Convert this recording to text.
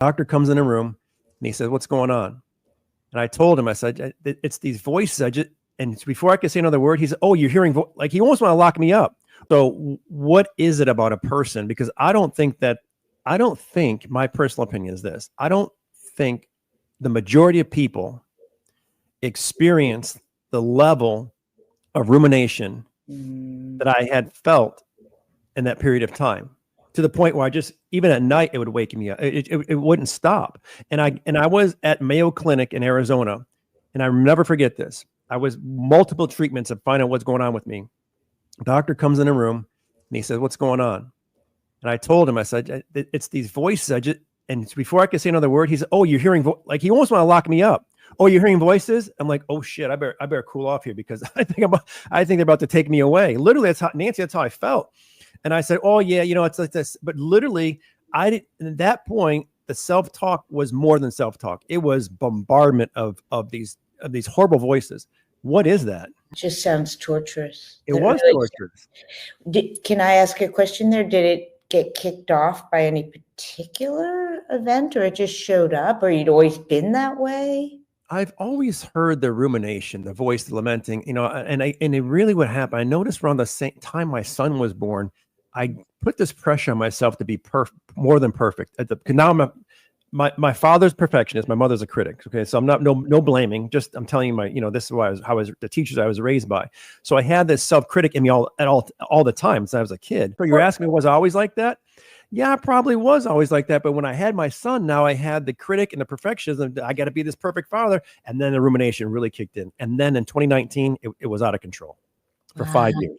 Doctor comes in the room and he says, "What's going on?" And I told him, I said, "It's these voices." And before I could say another word, he said, "Oh, you're hearing," like he almost want to lock me up. So what is it about a person? Because I don't think, my personal opinion is this. I don't think the majority of people experience the level of rumination that I had felt in that period of time, to the point where even at night, it would wake me up. It wouldn't stop. And I was at Mayo Clinic in Arizona, and I never forget this. I was multiple treatments to find out what's going on with me. Doctor comes in the room and he says, "What's going on?" And I told him, I said, "It's these voices." And before I could say another word, he said, "Oh, you're hearing," like he almost want to lock me up. "Oh, you're hearing voices?" I'm like, "Oh shit, I better cool off here, because I think they're about to take me away." Literally, Nancy, that's how I felt. And I said, "Oh yeah, it's like this." But literally, at that point, the self-talk was more than self-talk. It was bombardment of these horrible voices. What is that? Just sounds torturous. It was really torturous. Can I ask a question there? Did it get kicked off by any particular event, or it just showed up, or you'd always been that way? I've always heard the rumination, the voice, the lamenting, and it really what happened. I noticed around the same time my son was born, I put this pressure on myself to be more than perfect. Now my father's perfectionist, my mother's a critic. Okay, so I'm not no blaming. Just I'm telling you this is the teachers I was raised by. So I had this self-critic in me all the time since I was a kid. So you're asking me, was I always like that? Yeah, I probably was always like that. But when I had my son, now I had the critic and the perfectionism. I got to be this perfect father. And then the rumination really kicked in. And then in 2019, it was out of control for 5 years.